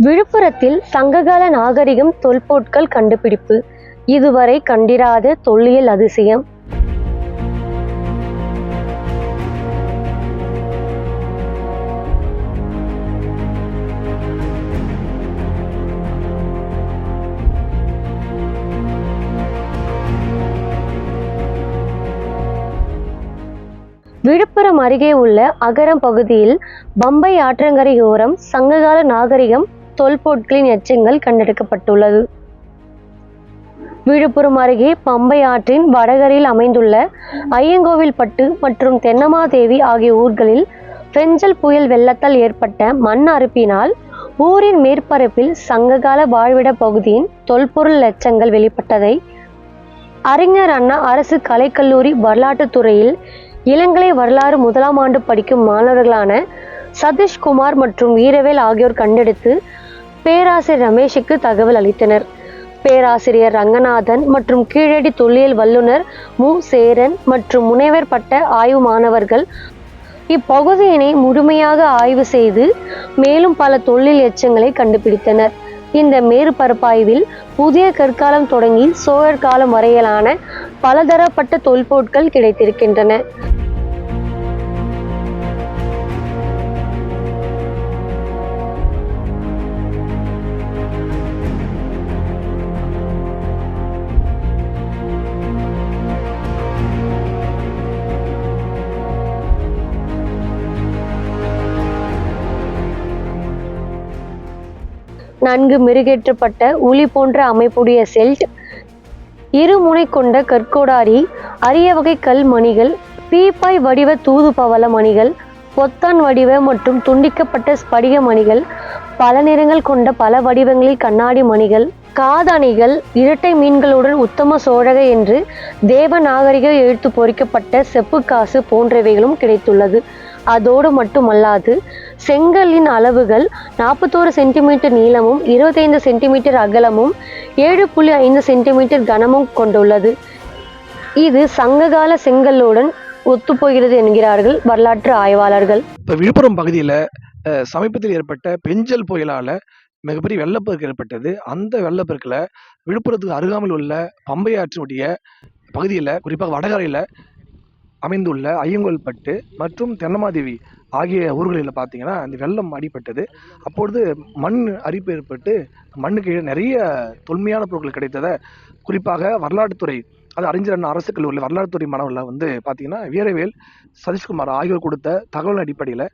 விழுப்புரத்தில் சங்ககால நாகரிகம் தொல்பொருட்கள் கண்டுபிடிப்பு. இதுவரை கண்டிராத தொல்லியல் அதிசயம். விழுப்புரம் அருகே உள்ள அகரம் பகுதியில் பம்பை ஆற்றங்கரையோரம் சங்ககால நாகரிகம் தொல்பொருட்களின் எச்சங்கள் கண்டெடுக்கப்பட்டுள்ளது. விழுப்புரம் அருகே பம்பை ஆற்றின் வடகரையில் அமைந்துள்ள ஐயங்கோவில்பட்டு மற்றும் தென்னமாதேவி ஆகிய ஊர்களில் பெஞ்சல் புயல் வெள்ளத்தால் ஏற்பட்ட மண் அரிப்பினால் ஊரின் மேற்பரப்பில் சங்ககால வாழ்விட பகுதியின் தொல்பொருள் எச்சங்கள் வெளிப்பட்டதை அறிஞர் அண்ணா அரசு கலைக்கல்லூரி வரலாற்றுத் துறையில் இளங்கலை வரலாறு முதலாம் ஆண்டு படிக்கும் மாணவர்களான சதீஷ்குமார் மற்றும் வீரவேல் ஆகியோர் கண்டெடுத்து பேராசிரியர் ரமேஷுக்கு தகவல் அளித்தனர். பேராசிரியர் ரங்கநாதன் மற்றும் கீழடி தொல்லியல் வல்லுநர் மு. சேரன் மற்றும் முனைவர் பட்ட ஆய்வு மாணவர்கள் இப்பகுதியினை முழுமையாக ஆய்வு செய்து மேலும் பல தொல்லியல் எச்சங்களை கண்டுபிடித்தனர். இந்த மேற்பரப்பாய்வில் புதிய கற்காலம் தொடங்கி சோழர் காலம் வரையிலான பலதரப்பட்ட தொல்பொருட்கள் கிடைத்திருக்கின்றன. நன்கு மெருகேற்றப்பட்ட உளி போன்ற அமைப்புடைய செல்ட், இருமுனை கொண்ட கற்கோடாரி, அரிய வகை கல் மணிகள், பீப்பாய் வடிவ தூது பவள மணிகள், பொத்தான் வடிவ மற்றும் துண்டிக்கப்பட்ட ஸ்படிக மணிகள், பல நிறங்கள் கொண்ட பல வடிவங்களில் கண்ணாடி மணிகள், காதணிகள், இரட்டை மீன்களுடன் உத்தம சோழக என்று தேவநாகரிக எழுத்து பொறிக்கப்பட்ட செப்பு காசு போன்றவைகளும் கிடைத்துள்ளது. அதோடு மட்டுமல்லாது செங்கலின் அளவுகள் 41 சென்டிமீட்டர் நீளமும் 25 சென்டிமீட்டர் அகலமும் 7.5 சென்டிமீட்டர் கனமும் கொண்டுள்ளது. இது சங்ககால செங்கல்லுடன் ஒத்துப்போகிறது என்கிறார்கள் வரலாற்று ஆய்வாளர்கள். இப்போ விழுப்புரம் பகுதியில் சமீபத்தில் ஏற்பட்ட பெஞ்சல் புயலால் மிகப்பெரிய வெள்ளப்பெருக்கு ஏற்பட்டது. அந்த வெள்ளப்பெருக்கில் விழுப்புரத்துக்கு அருகாமையில் உள்ள பம்பை ஆற்றினுடைய பகுதியில், குறிப்பாக வடகரையில் அமைந்துள்ள ஐயங்கோவில்பட்டு மற்றும் தென்னமாதேவி ஆகிய ஊர்களில் பார்த்தீங்கன்னா இந்த வெள்ளம் அடிபட்டது. அப்பொழுது மண் அரிப்பு ஏற்பட்டு மண்ணுக்கு நிறைய தொன்மையான பொருட்கள் கிடைத்ததை குறிப்பாக வரலாற்றுத்துறை, அது அறிஞர் அண்ணா அரசு கல்லூரியில் வரலாற்றுத்துறை மாணவர்கள் வந்து பார்த்தீங்கன்னா வீரவேல், சதீஷ்குமார் ஆகியோர் கொடுத்த தகவல் அடிப்படையில்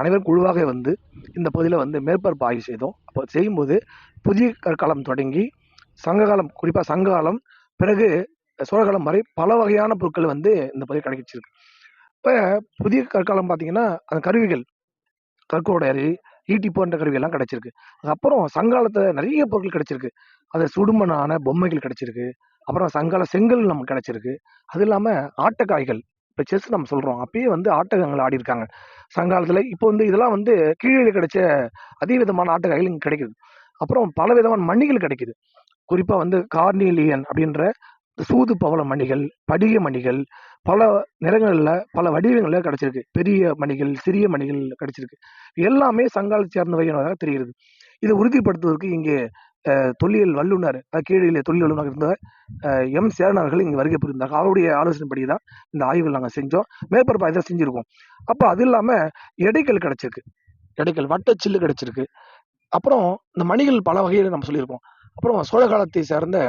அனைவரும் குழுவாக வந்து இந்த பகுதியில் வந்து மேற்பரப்பு ஆய்வு செய்தோம். அப்போ செய்யும்போது புதிய கற்காலம் தொடங்கி சங்ககாலம், குறிப்பாக சங்ககாலம் பிறகு சோழகாலம் வரை பல வகையான பொருட்கள் வந்து இந்த பகுதியில் கிடைச்சிருக்கு. இப்போ புதிய கற்காலம் பார்த்தீங்கன்னா அந்த கருவிகள், கற்கோடாரி, ஈட்டி போன்ற கருவிகள்லாம் கிடைச்சிருக்கு. அதுக்கப்புறம் சங்காலத்தில் நிறைய பொருட்கள் கிடைச்சிருக்கு. அது சுடுமணான பொம்மைகள் கிடைச்சிருக்கு. அப்புறம் சங்கால செங்கல் நமக்கு கிடைச்சிருக்கு. அது இல்லாமல் ஆட்டக்காய்கள், இப்போ செஸ் நம்ம சொல்கிறோம், அப்பயே வந்து ஆட்டகங்கள் ஆடி இருக்காங்க சங்காலத்தில். இப்போ வந்து இதெல்லாம் வந்து கீழே கிடைச்ச அதே விதமான ஆட்டக்காய்கள் இங்கே கிடைக்குது. அப்புறம் பல விதமான மணிகள் கிடைக்குது. குறிப்பாக வந்து கார்னீலியன் அப்படின்ற சூது பவள மணிகள், படிக மணிகள், பல நிறங்களில் பல வடிவங்களில் கிடைச்சிருக்கு. பெரிய மணிகள், சிறிய மணிகள் கிடைச்சிருக்கு. எல்லாமே சங்காலத்தை சேர்ந்தவையாக தெரிகிறது. இதை உறுதிப்படுத்துவதற்கு இங்கே தொல்லியல் வல்லுநர், கீழே தொல்லியல் வல்லுநர் இருந்த எம். சேரன் அவர்கள் இங்கே வருகை புரிந்தாங்க. அவருடைய ஆலோசனைப்படி தான் இந்த ஆய்வுகள் நாங்கள் செஞ்சோம். மேற்பரப்பு இதை செஞ்சுருக்கோம். அப்போ அது இல்லாமல் எடைகள் கிடைச்சிருக்கு. எடைகள் வட்டச்சில்லு கிடைச்சிருக்கு. அப்புறம் இந்த மணிகள் பல வகையில் நம்ம சொல்லியிருக்கோம். அப்புறம் சோழ காலத்தை சேர்ந்த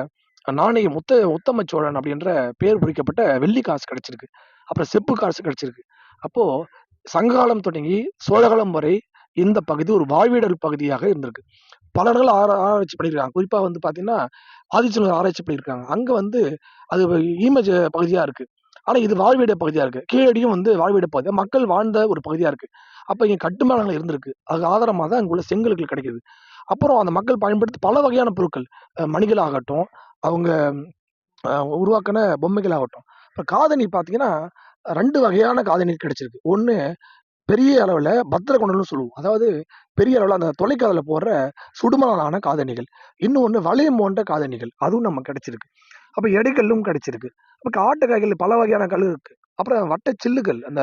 நாணயம், உத்தம சோழன் அப்படின்ற பேர் குறிக்கப்பட்ட வெள்ளி காசு கிடைச்சிருக்கு. அப்புறம் செப்பு காசு கிடைச்சிருக்கு. அப்போ சங்ககாலம் தொடங்கி சோழகாலம் வரை இந்த பகுதி ஒரு வாழ்விடல் பகுதியாக இருந்திருக்கு. பல இடங்கள் ஆராய்ச்சி பண்ணியிருக்காங்க. குறிப்பாக வந்து பார்த்தீங்கன்னா ஆதிச்சநல்லூர் ஆராய்ச்சி பண்ணியிருக்காங்க. அங்கே வந்து அது ஈமஜ பகுதியாக இருக்கு. ஆனால் இது வாழ்விட பகுதியாக இருக்கு. கீழடியும் வந்து வாழ்விட பகுதி, மக்கள் வாழ்ந்த ஒரு பகுதியாக இருக்கு. அப்போ இங்கே கட்டுமானங்கள் இருந்திருக்கு. அதுக்கு ஆதாரமாக தான் இங்குள்ள செங்கல்கள் கிடைக்குது. அப்புறம் அந்த மக்கள் பயன்படுத்தி பல வகையான பொருட்கள், மணிகள் ஆகட்டும், அவங்க உருவாக்கின பொம்மைகள் ஆகட்டும். இப்போ காதணி பார்த்தீங்கன்னா 2 வகையான காதணி கிடைச்சிருக்கு. ஒன்று பெரிய அளவில் பத்திரகொண்டல்னு சொல்லுவோம். அதாவது பெரிய அளவில் அந்த தொலைக்காதில் போடுற சுடுமணலான காதணிகள். இன்னொன்று வளையம் போன்ற காதணிகள், அதுவும் நமக்கு கிடைச்சிருக்கு. அப்போ எடைக்கல்லும் கிடைச்சிருக்கு. அப்போ ஆட்டுக்காய்கள் பல வகையான கல் இருக்கு. அப்புறம் வட்ட சில்லுகள், அந்த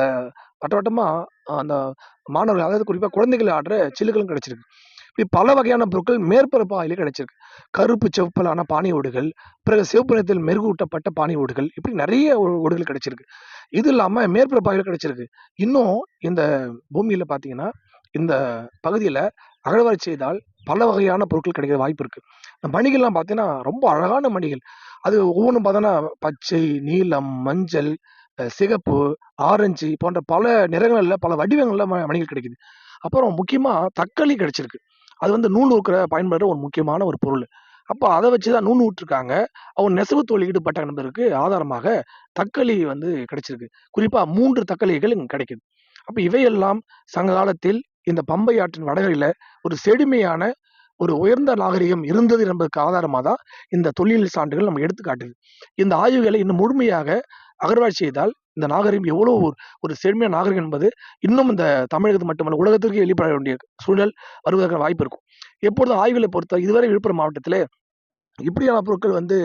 வட்ட வட்டமாக அந்த மாணவர்கள், அதாவது குறிப்பாக குழந்தைகள் ஆடுற சில்லுகளும் கிடைச்சிருக்கு. இப்படி பல வகையான பொருட்கள் மேற்பரப்பு ஆய்வில் கிடைச்சிருக்கு. கருப்பு செவப்பலான பானை ஓடுகள், பிறகு சிவப்பு நிறத்தில் மெருகூட்டப்பட்ட பானை ஓடுகள், இப்படி நிறைய ஓடுகள் கிடைச்சிருக்கு. இது இல்லாம மேற்பரப்பு ஆய்வில் கிடைச்சிருக்கு. இன்னும் இந்த பூமியில பார்த்தீங்கன்னா, இந்த பகுதியில அகழ்வாராய்ச்சி செய்தால் பல வகையான பொருட்கள் கிடைக்க வாய்ப்பு இருக்கு. இந்த மணிகள்லாம் பார்த்தீங்கன்னா, ரொம்ப அழகான மணிகள். அது ஒவ்வொன்னும் பார்த்தோன்னா, பச்சை, நீலம், மஞ்சள், சிகப்பு, ஆரஞ்சு போன்ற பல நிறங்கள்ல, பல வடிவங்கள்ல மணிகள் கிடைக்குது. அப்புறம் முக்கியமா தக்காளி கிடைச்சிருக்கு. அது வந்து நூல் நூற்ற பயன்படுற ஒரு முக்கியமான ஒரு பொருள். அப்ப அத வச்சு தான் நூல் நூற்றுருக்காங்க. அவங்க நெசவு தொழில் ஈடுபட்ட நபருக்கு ஆதாரமாக தக்காளி வந்து கிடைச்சிருக்கு. குறிப்பா 3 தக்காளிகள் இங்க கிடைக்குது. அப்ப இவையெல்லாம் சங்க காலத்தில் இந்த பம்பை ஆற்றின் வடகரையில ஒரு செழுமையான, ஒரு உயர்ந்த நாகரிகம் இருந்தது என்பதற்கு ஆதாரமா தான் இந்த தொல்லியல் சான்றுகள் நமக்கு எடுத்து காட்டுது. இந்த ஆய்வுகளை இன்னும் முழுமையாக அகழ்வாய்ச்சி செய்தால், இந்த நாகரிகம் எவ்வளோ ஒரு செழுமையான நாகரிகம் என்பது இன்னும் இந்த தமிழகத்து மட்டுமல்ல, உலகத்திற்கு வெளிப்பட வேண்டிய சூழல் வருவதற்கான வாய்ப்பு இருக்கும். எப்பொழுதும் ஆய்வுகளை பொறுத்தவரை இதுவரை விழுப்புரம் மாவட்டத்திலே இப்படியான பொருட்கள் வந்து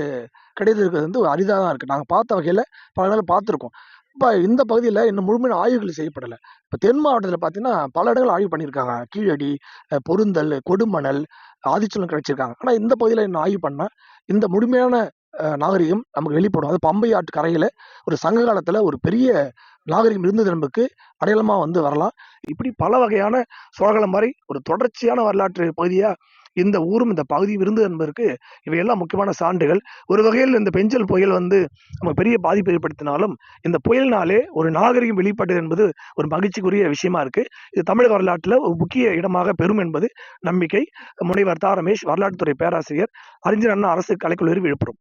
கிடைத்திருக்கிறது வந்து அரிதா தான் இருக்கு. நாங்க பார்த்த வகையில பல இடங்கள்ல பார்த்துருக்கோம். இப்ப இந்த பகுதியில இன்னும் முழுமையான ஆய்வுகள் செய்யப்படல. இப்ப தென் மாவட்டத்தில பார்த்தீங்கன்னா, பல இடங்கள் ஆய்வு பண்ணியிருக்காங்க. கீழடி, பொருந்தல், கொடுமணல், ஆதிச்சூலம் கிடைச்சிருக்காங்க. ஆனா இந்த பகுதியில இன்னும் ஆய்வு பண்ணா, இந்த முழுமையான நாகரிகம் நமக்கு வெளிப்படும். அது பம்பை ஆற்று கரையில ஒரு சங்க காலத்துல ஒரு பெரிய நாகரிகம் இருந்தது என்பதற்கு அடையாளமா வந்து வரலாம். இப்படி பல வகையான சோழகாலம் மாரி ஒரு தொடர்ச்சியான வரலாற்று பகுதியா இந்த ஊரும், இந்த பகுதியும் இருந்தது என்பதற்கு இவையெல்லாம் முக்கியமான சான்றுகள். ஒரு வகையில் இந்த பெஞ்சல் புயல் வந்து நமக்கு பெரிய பாதிப்பை ஏற்படுத்தினாலும், இந்த புயலினாலே ஒரு நாகரிகம் வெளிப்பட்டது என்பது ஒரு மகிழ்ச்சிக்குரிய விஷயமா இருக்கு. இது தமிழக வரலாற்றில ஒரு முக்கிய இடமாக பெறும் என்பது நம்பிக்கை. முனைவர் தா. ரமேஷ், வரலாற்றுத்துறை பேராசிரியர், அறிஞர் அண்ணா அரசு கலைக்கல்லூரி, விழுப்புரம்.